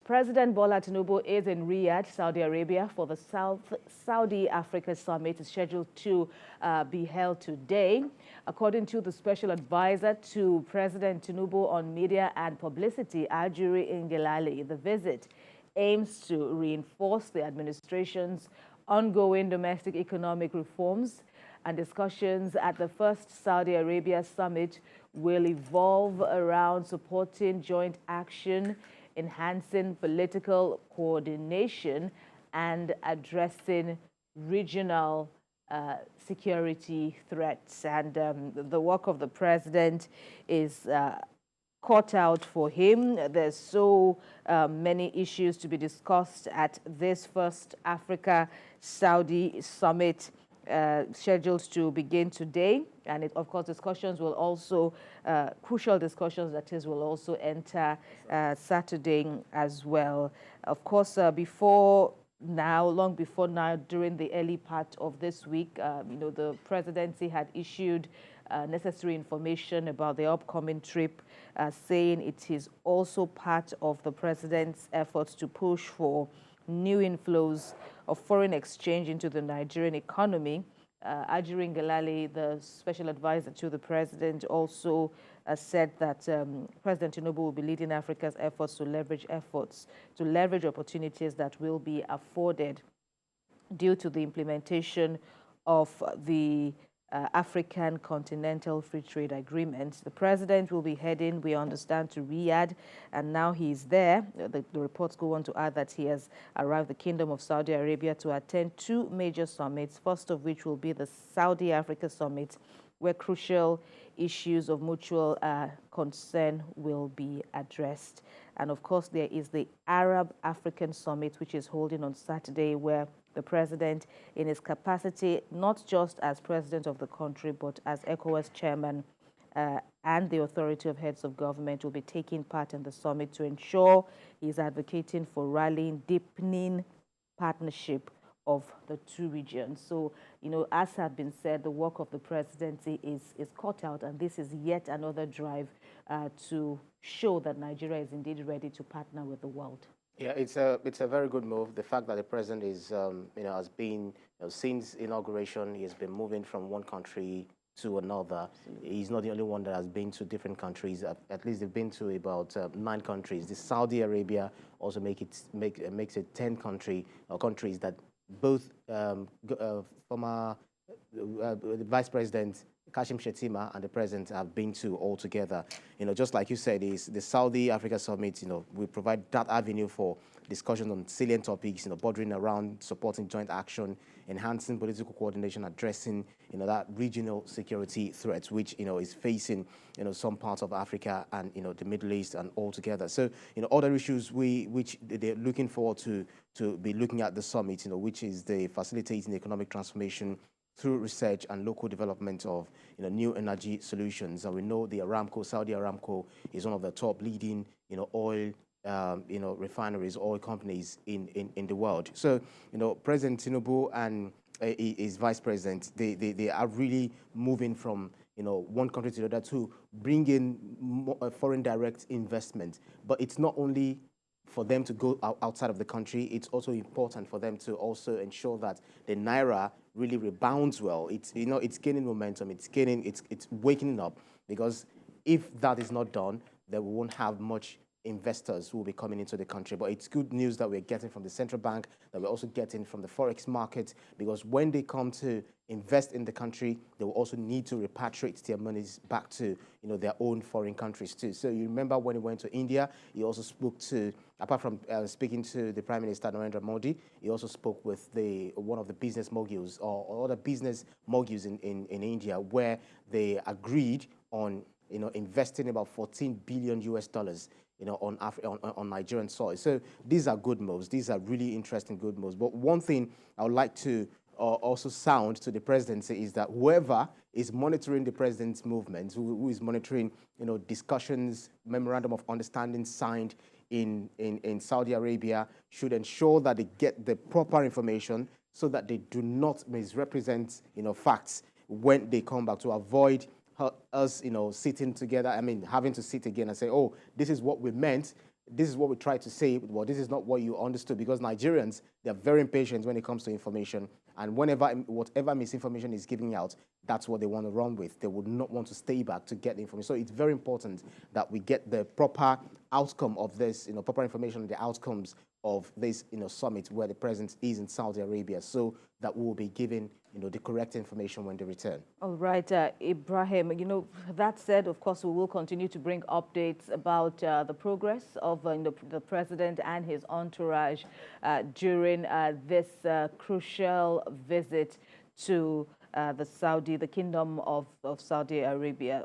President Bola Tinubu is in Riyadh, Saudi Arabia for the Saudi Africa Summit. It's scheduled to be held today. According to the special advisor to President Tinubu on media and publicity, Ajuri Ngelale, the visit aims to reinforce the administration's ongoing domestic economic reforms, and discussions at the first Saudi Arabia summit will evolve around supporting joint action, enhancing political coordination, and addressing regional security threats. And the work of the president is cut out for him. There's so many issues to be discussed at this first Africa-Saudi summit scheduled to begin today. And of course, discussions will also, crucial discussions that is, will also enter Saturday as well. Of course, long before now, during the early part of this week, the presidency had issued necessary information about the upcoming trip, saying it is also part of the president's efforts to push for new inflows of foreign exchange into the Nigerian economy. Ajuri Ngelale, the special advisor to the president, also said that President Tinubu will be leading Africa's efforts to leverage opportunities that will be afforded due to the implementation of the African Continental Free Trade Agreement. The president will be heading, we understand, to Riyadh, and now he's there. The reports go on to add that he has arrived the Kingdom of Saudi Arabia to attend two major summits, first of which will be the Saudi Africa Summit, where crucial issues of mutual concern will be addressed. And of course, there is the Arab-African Summit, which is holding on Saturday, where the president, in his capacity, not just as president of the country, but as ECOWAS chairman and the authority of heads of government, will be taking part in the summit to ensure he's advocating for rallying, deepening partnership of the two regions. So, as had been said, the work of the presidency is cut out, and this is yet another drive to show that Nigeria is indeed ready to partner with the world. Yeah, it's a very good move. The fact that the president is, has been, since inauguration, he has been moving from one country to another. Absolutely. He's not the only one that has been to different countries. At least they've been to about 9 countries. The Saudi Arabia also makes it 10 countries that both former Vice President Kashim Shettima and the president have been to all together. Just like you said, the Saudi Africa Summit, we provide that avenue for discussion on salient topics, bordering around supporting joint action, enhancing political coordination, addressing, that regional security threats, which, is facing, some parts of Africa and, the Middle East and all together. So, other issues which they're looking forward to be looking at the summit, which is the facilitating economic transformation through research and local development of new energy solutions. And we know the Saudi Aramco is one of the top leading oil refineries, oil companies in the world. So President Tinubu and his vice president, they are really moving from one country to the other to bring in more, foreign direct investment. But it's not only for them to go outside of the country, it's also important for them to also ensure that the Naira really rebounds well. It's it's gaining momentum, it's waking up, because if that is not done, then we won't have much investors who will be coming into the country. But it's good news that we're getting from the central bank, that we're also getting from the forex market, because when they come to invest in the country, they will also need to repatriate their monies back to their own foreign countries too. So you remember when he went to India, he also spoke to, apart from speaking to the Prime Minister Narendra Modi, he also spoke with one of the business moguls or other business moguls in India, where they agreed on investing about $14 billion on Nigerian soil. So these are good moves. These are really interesting good moves. But one thing I would like to also sound to the presidency is that whoever is monitoring the president's movements, who is monitoring discussions, memorandum of understanding signed in Saudi Arabia, should ensure that they get the proper information so that they do not misrepresent facts when they come back, to avoid us sitting together, having to sit again and say, oh, this is what we meant. this is what we try to say, well, this is not what you understood, because Nigerians, they're very impatient when it comes to information. And whatever misinformation is giving out, that's what they want to run with. They would not want to stay back to get the information. So it's very important that we get the proper outcome of this, proper information on the outcomes of this, summit where the president is in Saudi Arabia, so that we will be given, the correct information when they return. All right, Ibrahim, that said, of course, we will continue to bring updates about the progress of the president and his entourage during this crucial visit to the Kingdom of Saudi Arabia.